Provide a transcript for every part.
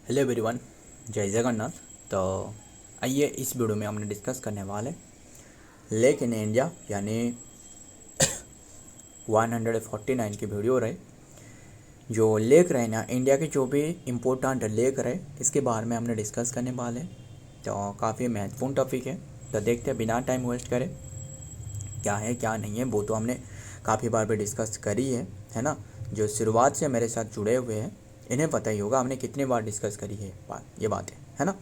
Hello everyone, जय जगन्नाथ। तो आइए इस वीडियो में हमने डिस्कस करने वाले लेक इन इंडिया यानी 149 की वीडियो रहे। जो लेक रहे ना इंडिया के जो भी इम्पोर्टेंट लेक रहे इसके बारे में हमने डिस्कस करने वाले। तो काफ़ी महत्वपूर्ण टॉपिक है। तो देखते हैं बिना टाइम वेस्ट करें क्या है क्या नहीं है, वो तो हमने काफ़ी बार भी डिस्कस करी है ना। जो शुरुआत से मेरे साथ जुड़े हुए हैं इन्हें पता ही होगा हमने कितनी बार डिस्कस करी है ये बातें, है ना।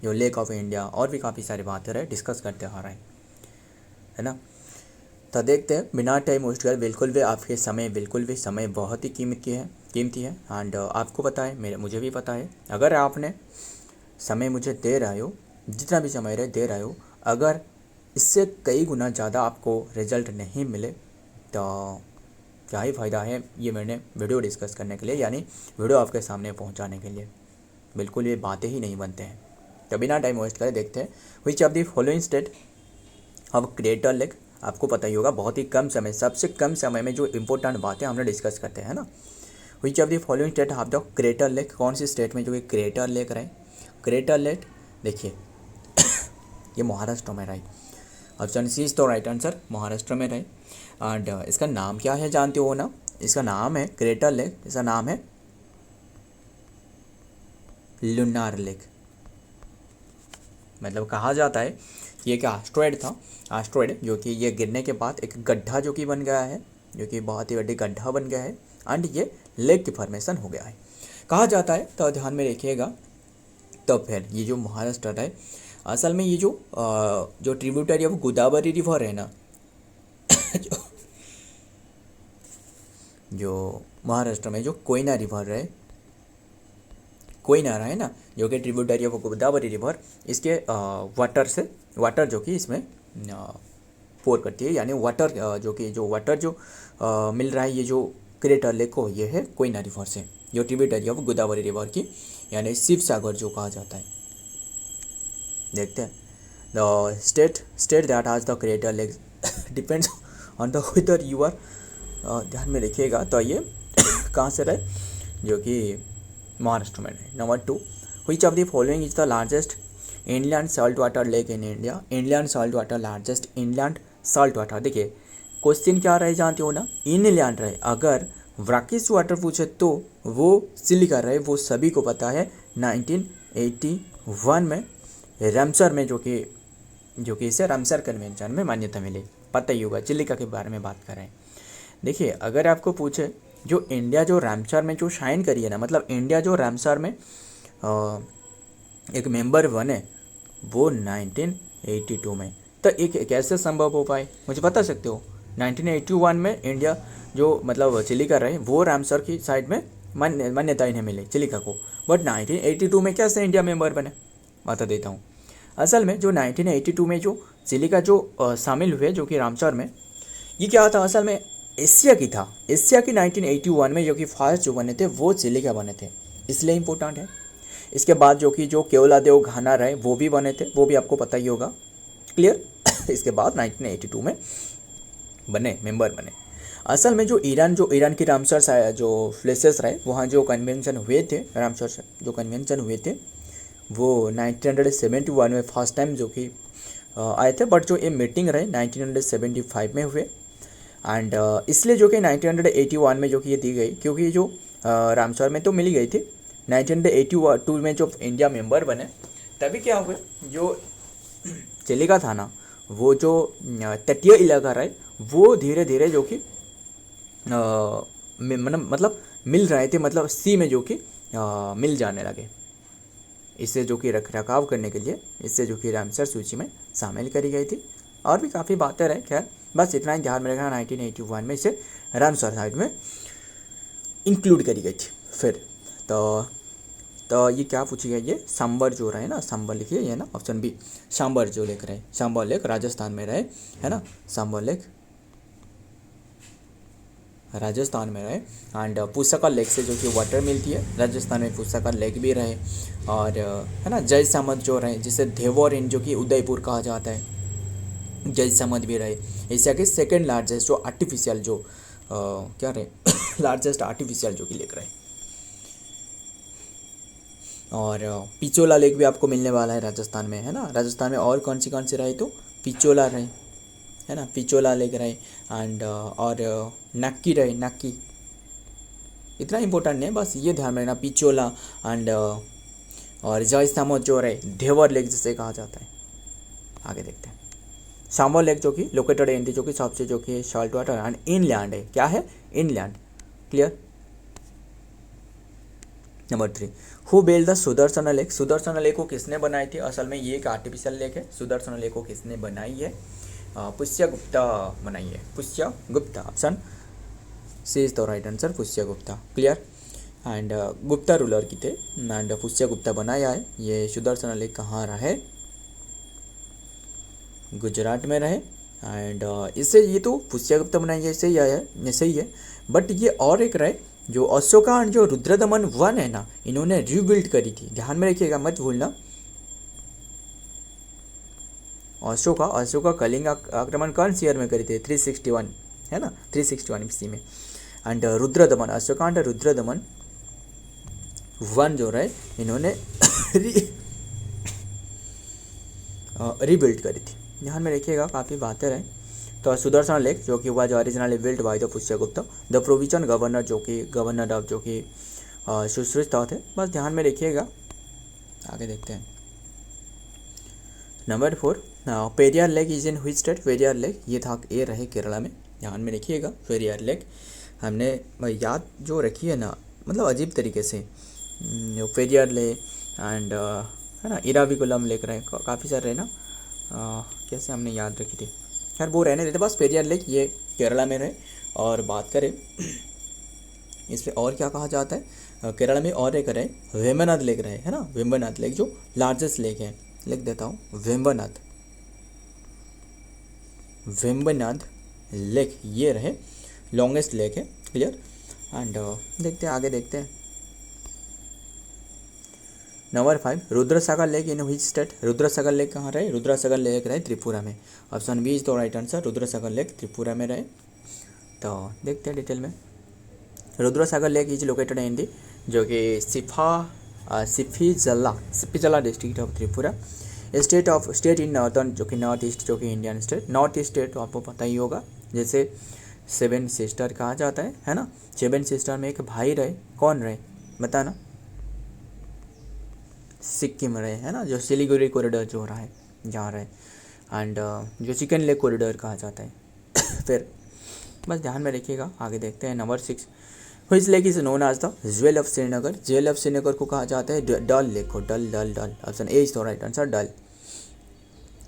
जो लेक ऑफ इंडिया और भी काफ़ी सारी बातें रहे डिस्कस करते आ रहे हैं, है ना। तो देखते हैं बिना टाइम वेस्ट कर, बिल्कुल भी समय बहुत ही कीमती है एंड आपको पता है, मुझे भी पता है। अगर आपने समय मुझे दे रहे हो, जितना भी समय दे रहे हो, अगर इससे कई गुना ज़्यादा आपको रिजल्ट नहीं मिले तो क्या ही फ़ायदा है ये मैंने वीडियो डिस्कस करने के लिए, यानी वीडियो आपके सामने पहुंचाने के लिए। बिल्कुल ये बातें ही नहीं बनते हैं। तो बिना टाइम वेस्ट करें देखते हैं which of the following state of creator lake. आपको पता ही होगा बहुत ही सबसे कम समय में जो इंपॉर्टेंट बातें हमने डिस्कस करते हैं ना। Which of the following state of the crater lake, कौन सी स्टेट में जो ये क्रिएटर लेक रहे। क्रिएटर लेक देखिए ये महाराष्ट्र में रही। ऑप्शन सी इज तो राइट आंसर, महाराष्ट्र में रहे। एंड इसका नाम क्या है जानते हो ना, इसका नाम है क्रेटर लेक, इसका नाम है लुनार लेक। मतलब कहा जाता है ये एक एस्ट्रॉयड था, एस्ट्रॉयड जो कि ये गिरने के बाद एक गड्ढा जो कि बन गया है, जो कि बहुत ही बड़ी गड्ढा बन गया है एंड ये लेक की फॉर्मेशन हो गया है कहा जाता है। तो ध्यान में रखिएगा। तो फिर ये जो महाराष्ट्र है असल में ये जो ट्रिब्यूटरी ऑफ गोदावरी रिवर है ना जो महाराष्ट्र में जो कोयना रिवर है, कोयना है ना, जो कि ट्रिब्यूटरी ऑफ गोदावरी रिवर, इसके वाटर जो कि इसमें पोर करती है, यानी वाटर जो मिल रहा है ये जो क्रेटर लेक को, ये है कोयना रिवर से, जो ट्रिब्यूटरी ऑफ गोदावरी रिवर की, यानी शिव सागर जो कहा जाता है। देखते हैं the state that has the crater lake depends on the whether you are. ध्यान में रखिएगा। तो ये कहाँ से रहे, जो कि महाराष्ट्र में रहे। Number 2, which of the following is the largest inland salt water lake in India. Inland salt water, largest inland salt water. देखिए क्वेश्चन क्या रहे जानते हो ना, इनलैंड रहे। अगर ब्रैकिश वाटर पूछे तो वो सिलिका रहे, वो सभी को पता है। 1981 में रामसर में जो कि इसे रामसर कन्वेंशन में मान्यता मिली, पता ही होगा, चिलिका के बारे में बात कर रहे हैं। देखिए अगर आपको पूछे जो इंडिया जो रामसर में जो शाइन करी है ना, मतलब इंडिया जो रामसर में एक मेंबर बने वो 1982 में, तो एक कैसे संभव हो पाए मुझे बता सकते हो। 1981 में इंडिया जो मतलब चिलिका रहे वो रामसर की साइड में मान्यता इन्हें मिली चिलिका को, बट 1982 में कैसे इंडिया मेंबर बने बता देता हूँ। असल में जो 1982 में जो चिलिका जो शामिल हुए जो कि रामसर में, ये क्या था असल में एशिया की था। एशिया की 1981 में जो कि फर्स्ट जो बने थे वो चिलिका बने थे, इसलिए इम्पोर्टेंट है। इसके बाद जो केवलादेव घाना रहे वो भी बने थे, वो भी आपको पता ही होगा, क्लियर। इसके बाद 1982 में मेंबर बने। असल में जो ईरान की रामसर जो प्लेसेस रहे वहाँ जो कन्वेंशन हुए थे, रामसर से जो कन्वेंशन हुए थे वो 1971 में फर्स्ट टाइम जो कि आए थे, बट जो ये मीटिंग रहे 1975 में हुए। एंड इसलिए जो कि 1981 में जो कि ये दी गई, क्योंकि जो रामसर में तो मिली गई थी। 1982 में जो इंडिया मेंबर बने तभी क्या हुए, जो चिलिका था ना वो जो तटीय इलाका रहे वो धीरे धीरे जो कि मतलब मिल रहे थे, मतलब सी में जो कि मिल जाने लगे। इससे जो कि रख रखाव करने के लिए इससे जो कि रामसर सूची में शामिल करी गई थी। और भी काफ़ी बातें रहे, खैर बस इतना ही ध्यान में रखना। 1981 में इसे रामसर साइड में इंक्लूड करी गई थी। फिर तो ये क्या पूछी गई, ये सांबर जो रहे ना, सांबर लिखिए, ये ना ऑप्शन बी, सांबर जो लेक रहे, सांबर लेक राजस्थान में रहे, है ना, सांबर लेक राजस्थान में रहे। एंड पुष्कर लेक से जो कि वाटर मिलती है, राजस्थान में पुष्कर लेक भी रहे। और है ना जयसामत जो रहे, जिसे धेवर इन जो कि उदयपुर कहा जाता है, जयसामत भी रहे। एशिया के सेकेंड लार्जेस्ट जो आर्टिफिशियल जो क्या रहे लार्जेस्ट आर्टिफिशियल जो कि लेक रहे। और पिचोला लेक भी आपको मिलने वाला है राजस्थान में, है ना। राजस्थान में और कौन सी रहे तो पिचोला रहे, है ना, पिचोला लेक रहे एंड और नक्की रहे, नक्की। इतना इम्पोर्टेंट नहीं है, बस ये ध्यान में रखना, पिचोला एंड और जयसामोजो रहे, धेवर लेक जिसे कहा जाता है। आगे देखते हैं सांबर लेक जो कि लोकेटेड है जो कि सबसे जो कि सॉल्ट वाटर एंड इनलैंड है। क्या है? Inland. Clear. Number 3, who build the Sudarshan lake. Sudarshan lake को किसने बनाई थी? असल में ये एक आर्टिफिशियल लेक है। सुदर्शन लेक को किसने बनाई है? पुष्यगुप्ता बनाई है, Pushyagupta. Option C is the right answer, Pushyagupta. Clear. And Gupta ruler की थे एंड पुष्यगुप्ता बनाया है। ये सुदर्शन लेक कहाँ रहे? गुजरात में रहे। एंड इससे ये तो पुष्यगुप्ता बनाई है, सही है, सही है। बट ये और एक रहे जो अशोका एंड जो रुद्रदमन 1 है ना, इन्होंने रीबिल्ड करी थी। ध्यान में रखिएगा, मत भूलना। अशोका कलिंग आक्रमण कौन सी ईयर में करी थी? 361, है ना, 361 ईस्वी में। एंड रुद्रदमन, अशोका एंड रुद्रदमन 1 जो रहे, इन्होंने रीबिल्ड करी थी। ध्यान में रखिएगा, काफ़ी बातें रहे। तो सुदर्शन लेक जो कि हुआ जो originally build by the Pushyagupta, the provision governor जो कि गवर्नर ऑफ जो कि सुश्रुत थे। बस ध्यान में रखिएगा। आगे देखते हैं number 4, Periyar lake is in which state? Periyar lake ये था ए रहे केरला में। ध्यान में रखिएगा, पेरियार लेक हमने याद जो रखी है ना, मतलब अजीब तरीके से। पेरियार लेक एंड है ना, इराविकुलम लेक रहे, काफ़ी सारे रहे ना, कैसे हमने याद रखी थी। खैर वो रहने देते, बस पेरियार लेक ये केरला में रहे। और बात करें इस पर और क्या कहा जाता है, केरला में और एक रहे वेम्बनाथ लेक रहे, है ना। वेम्बनाथ लेक जो लार्जेस्ट लेक है, लिख देता हूँ, वेम्बनाथ लेक ये रहे, लॉन्गेस्ट लेक है। क्लियर। एंड देखते हैं, आगे देखते हैं number 5, Rudrasagar lake in which state? Rudrasagar lake कहाँ रहे? रुद्रसागर लेक रहे त्रिपुरा में। Option B is the right answer, Rudrasagar lake Tripura में रहे। तो देखते हैं डिटेल में। Rudrasagar lake is located in the जो कि Sepahijala district of Tripura, state in northern जो कि नॉर्थ ईस्ट जो कि Indian state. North east state तो आपको पता ही होगा, जैसे 7 सिस्टर कहा जाता है ना। 7 सिस्टर में एक भाई रहे, कौन रहे बताना? सिक्किम रहे, है ना, जो सिलीगुड़ी कॉरिडोर जो रहा है जहाँ रहे। एंड जो चिकन लेक कॉरिडोर कहा जाता है। फिर बस ध्यान में रखिएगा। आगे देखते हैं number 6, which lake is known as the jewel of Srinagar? Jewel of Srinagar को कहा जाता है डल लेक को, Dal. Option A is the right answer, Dal,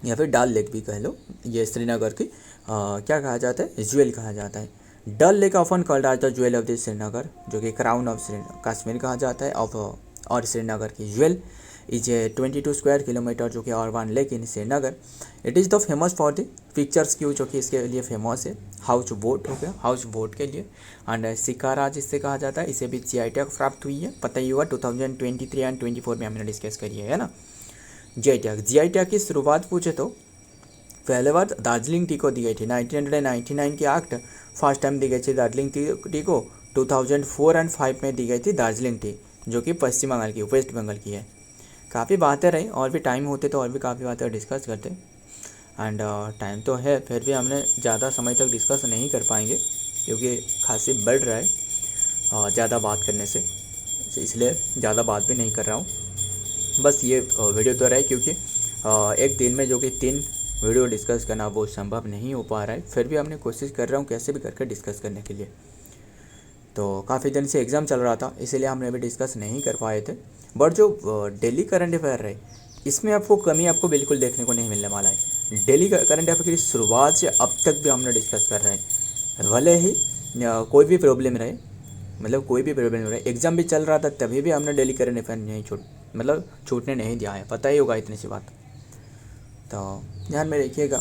या फिर डाल लेक भी कह लो। ये श्रीनगर की क्या कहा जाता है? ज्वेल कहा जाता है। Dal lake often called as the jewel of the Srinagar, जो कि क्राउन ऑफ कश्मीर कहा जाता है। और श्रीनगर की jewel is a 22 square kilometre जो कि R1 lake in Srinagar. It is the famous for the pictures Q, जो कि इसके लिए फेमस है। हाउस बोट हो गया, हाउस बोट के लिए। एंड शिकारा जिससे कहा जाता है, इसे भी GI टैग प्राप्त हुई है, पता ही होगा 2023 एंड 24 में हमने डिस्कस करी है ना। GI टैग की शुरुआत पूछे तो पहले बार दार्जिलिंग टी को दी गई थी 1999 के एक्ट फर्स्ट टाइम दी गई थी दार्जिलिंग टी को। 2004 एंड 5 में दी गई थी दार्जिलिंग टी, जो कि पश्चिम बंगाल की, वेस्ट बंगाल की है। काफ़ी बातें रही, और भी टाइम होते तो और भी काफ़ी बातें डिस्कस करते। एंड टाइम तो है, फिर भी हमने ज़्यादा समय तक डिस्कस नहीं कर पाएंगे क्योंकि खांसी बढ़ रहा है ज़्यादा बात करने से, इसलिए ज़्यादा बात भी नहीं कर रहा हूँ। बस ये वीडियो तो रहा है क्योंकि एक दिन में जो कि 3 वीडियो डिस्कस करना वो संभव नहीं हो पा रहा है। फिर भी हमने कोशिश कर रहा हूँ कैसे भी करके डिस्कस करने के लिए। तो काफ़ी दिन से एग्ज़ाम चल रहा था, इसीलिए हमने अभी डिस्कस नहीं कर पाए थे। बट जो डेली करंट अफेयर रहे, इसमें आपको कमी आपको बिल्कुल देखने को नहीं मिलने वाला है। डेली करंट अफेयर की शुरुआत से अब तक भी हमने डिस्कस कर रहे हैं, भले ही कोई भी प्रॉब्लम रहे, मतलब कोई भी प्रॉब्लम रहे, एग्ज़ाम भी चल रहा था तभी भी हमने डेली करंट अफेयर नहीं छूटने नहीं दिया है, पता ही होगा इतनी सी बात। तो ध्यान में रखिएगा।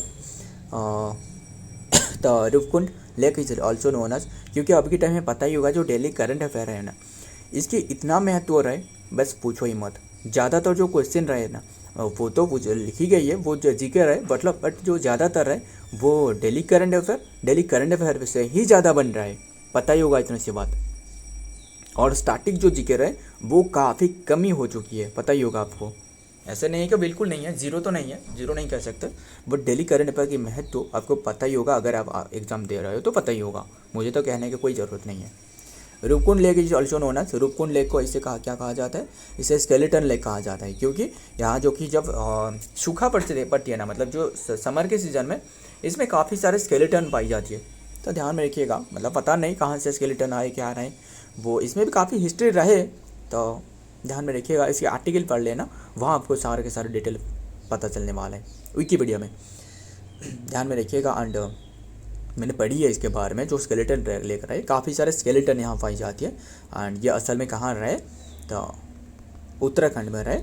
तो Roopkund lake is also known as, क्योंकि अभी के टाइम में पता ही होगा जो डेली करंट अफेयर है ना, इसकी इतना महत्व रहे बस पूछो ही मत। ज़्यादातर जो क्वेश्चन रहे ना वो तो लिखी गई है, वो जो जीके रहे मतलब, बट जो ज़्यादातर है वो डेली करंट अफेयर से ही ज़्यादा बन रहा है, पता ही होगा इतनी सी बात। और स्टैटिक जो जिक्र है वो काफ़ी कमी हो चुकी है, पता ही होगा आपको। ऐसे नहीं है कि बिल्कुल नहीं है, जीरो तो नहीं है, जीरो नहीं कह सकते, बट डेली करंट अफेयर की महत्व तो आपको पता ही होगा। अगर आप एग्ज़ाम दे रहे हो तो पता ही होगा, मुझे तो कहने की कोई ज़रूरत नहीं है। Roopkund lake is also known as, Roopkund lake को इसे क्या कहा जाता है, इसे स्केलेटन लेक कहा जाता है, क्योंकि यहाँ जो कि जब सूखा पड़ती है ना, मतलब जो समर के सीज़न में इसमें काफ़ी सारे स्केलेटन पाई जाती है। तो ध्यान में रखिएगा, मतलब पता नहीं कहाँ से स्केलेटन आए क्या रहे, वो इसमें भी काफ़ी हिस्ट्री रहे, तो ध्यान में रखिएगा। इसके आर्टिकल पढ़ लेना, वहाँ आपको सारे के सारे डिटेल पता चलने वाला है विकिपीडिया में, ध्यान में रखिएगा। एंड मैंने पढ़ी है इसके बारे में, जो स्केलेटन लेकर रहे, काफ़ी सारे स्केलेटन यहाँ पाई जाती है। एंड ये असल में कहाँ रहे, तो उत्तराखंड में रहे।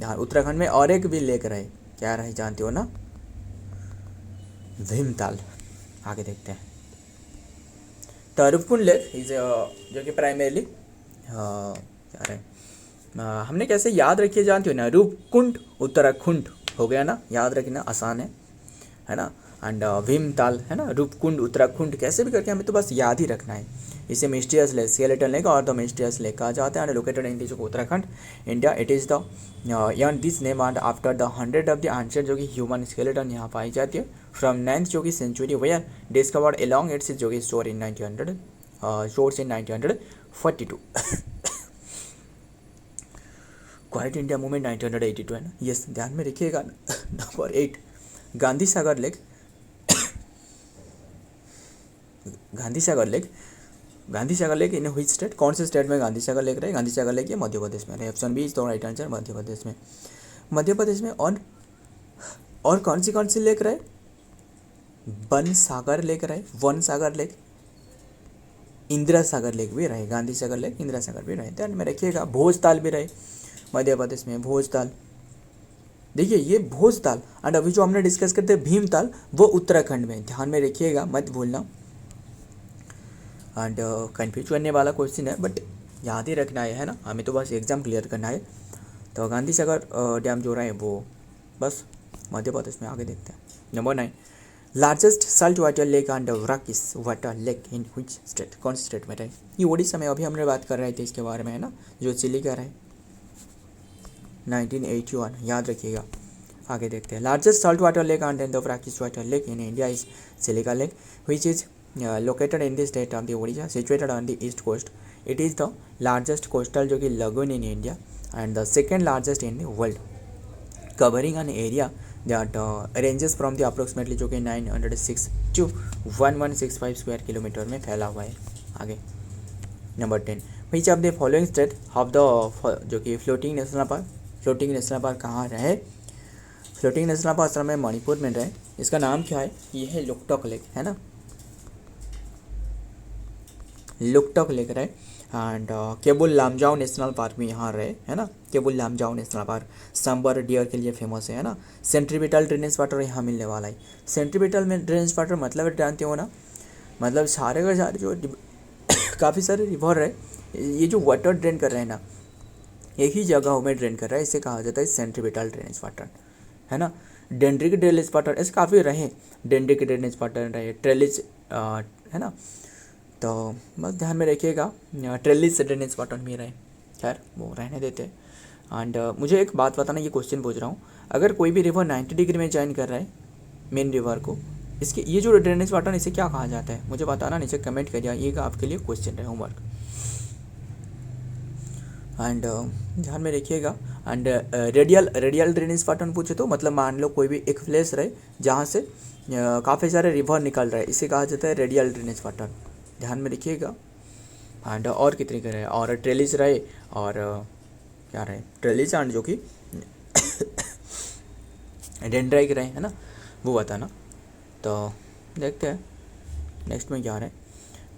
यहाँ उत्तराखंड में और एक भी लेक रहे, क्या रहे जानते हो ना, भीमताल। आगे देखते हैं। तो रूपकुंड लेक इज जो कि प्राइमरीली क्या रहे, हमने कैसे याद रखिए जानते हो ना, रूपकुंड उत्तराखंड हो गया ना, याद रखना आसान है ना। एंड भीमताल है ना, रूपकुंड उत्तराखंड, कैसे भी करके हमें तो बस याद ही रखना है। इसे मिस्टीरियस लेक, स्केलेटन लेक और द मिस्टीरियस लेक कहा जाता है। एंड लोकेटेड इन जो Uttarakhand India, it is the N this name and after the 100 of the answer जो कि ह्यूमन स्केलेटन यहाँ पाई जाती है फ्रॉम 9th जो कि century were discovered along its जो कि store in 1942 Quit India movement 1982 है ना, यस ध्यान में रखिएगा। Number 8 Gandhi Sagar lake, Gandhi Sagar lake in which state, कौन से स्टेट में गांधी सागर लेक रहे, गांधी सागर लेक ये मध्य प्रदेश में रहे। Option B is the right answer, Madhya Pradesh में। और कौन सी लेक रहे, वन सागर लेक, इंदिरा सागर लेक भी रहे, गांधी सागर लेक, इंदिरा सागर भी रहे, ध्यान में रखिएगा। भोजताल भी रहे मध्य प्रदेश में, भोजताल, देखिए ये भोजताल। एंड अभी जो हमने डिस्कस करते हैं भीमताल, वो उत्तराखंड में, ध्यान में रखिएगा, मत भूलना। एंड कन्फ्यूज करने वाला क्वेश्चन है, बट याद ही रखना है ना, हमें तो बस एग्जाम क्लियर करना है। तो गांधी सागर डैम जो रहे वो बस मध्य प्रदेश में। आगे देखते हैं। Number 9 largest Salt water lake and brackish water lake in which state, कौन से स्टेट में रहे, ये ओडिशा में, अभी हमने बात कर रहे थे इसके बारे में है ना, जो चिलिका रहे 1981, याद रखिएगा। आगे देखते हैं। Largest salt water lake and the brackish water lake in India is Chilika lake which is located in the state of the Odisha, situated on the east coast. It is the largest coastal जो कि lagoon in India and the second largest in the world, covering an area that ranges from the approximately जो कि 906 to 1165 square kilometre में फैला हुआ है। आगे number 10 which of the following state of the जो कि फ्लोटिंग नेशनल पार्क कहाँ रहे, फ्लोटिंग नेशनल पार्क असल में मणिपुर में रहे। इसका नाम क्या है, ये है लोकटक लेक है ना, लोकटक लेक रहे। And Keibul Lamjao national park भी यहाँ रहे है ना, Keibul Lamjao national park sambar deer के लिए फेमस है ना। सेंट्रीपिटल ड्रेनेज वाटर यहाँ मिलने वाला है। सेंट्रीपिटल में ड्रेनेज वाटर मतलब जानते हो ना, मतलब सारे के सारे जो काफ़ी सारे रिवर है, ये जो वाटर ड्रेन कर रहे हैं ना, एक ही जगह में ड्रेन कर रहा है, इसे कहा जाता है सेंट्रीपिटल ड्रेनेज वाटर है ना। डेंड्रिक ड्रेनेज वाटर ऐसे काफ़ी रहे, डेंड्रिक ड्रेनेज वाटर रहे, ट्रेलिज है ना, तो बस ध्यान में रखिएगा, ट्रेलिज ड्रेनेज वाटर भी रहे, खैर वो रहने देते हैं। एंड मुझे एक बात बताना, ये क्वेश्चन पूछ रहा हूँ, अगर कोई भी रिवर 90 डिग्री में ज्वाइन कर रहा है मेन रिवर को, इसके ये जो ड्रेनेज वाटर इसे क्या कहा जाता है, मुझे बताना, नीचे कमेंट करिए, ये आपके लिए क्वेश्चन है, होमवर्क। एंड ध्यान में रखिएगा। एंड रेडियल ड्रेनेज वाटर पूछे तो मतलब मान लो कोई भी एक प्लेस रहे जहाँ से काफ़ी सारे रिवर निकल रहे, इसे कहा जाता है रेडियल ड्रेनेज वाटर, ध्यान में रखिएगा। एंड और कितने के रहे, और ट्रेलिज रहे, और क्या रहे, ट्रेलिज एंड जो कि डेंड्राइक रहे है ना, वो बताना। तो देखते हैं नेक्स्ट में क्या रहे।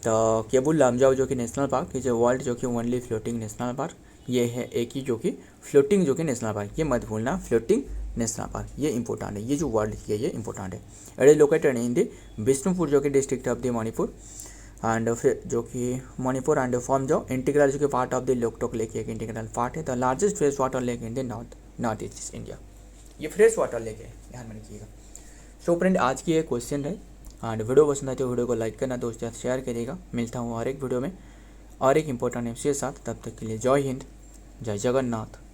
तो केबुल लामजाओ जो कि national park is a world जो कि ओनली फ्लोटिंग नेशनल पार्क, ये है एक ही जो कि फ्लोटिंग जो कि नेशनल पार्क, ये मत भूलना, फ्लोटिंग नेशनल पार्क ये इंपॉर्टेंट है, ये जो वर्ल्ड है ये इंपॉर्टेंट है। It is located in the Bishnupur जो कि district of the Manipur and फिर जो कि मणिपुर एंड फॉर्म जो इंटीग्रल जो कि part of the Loktak lake एक इंटीग्रल पार्ट है। The largest fresh water lake in the north east India, ये फ्रेश वाटर लेक है, ध्यान में रखिएगा। सो फ्रेंड आज की ये क्वेश्चन है, एंड वीडियो पसंद आए तो वीडियो को लाइक करना, दोस्तों शेयर करिएगा। मिलता हूँ और एक वीडियो में, और एक इम्पोर्टेंट न्यूज़ के साथ। तब तक के लिए जय हिंद, जय जगन्नाथ।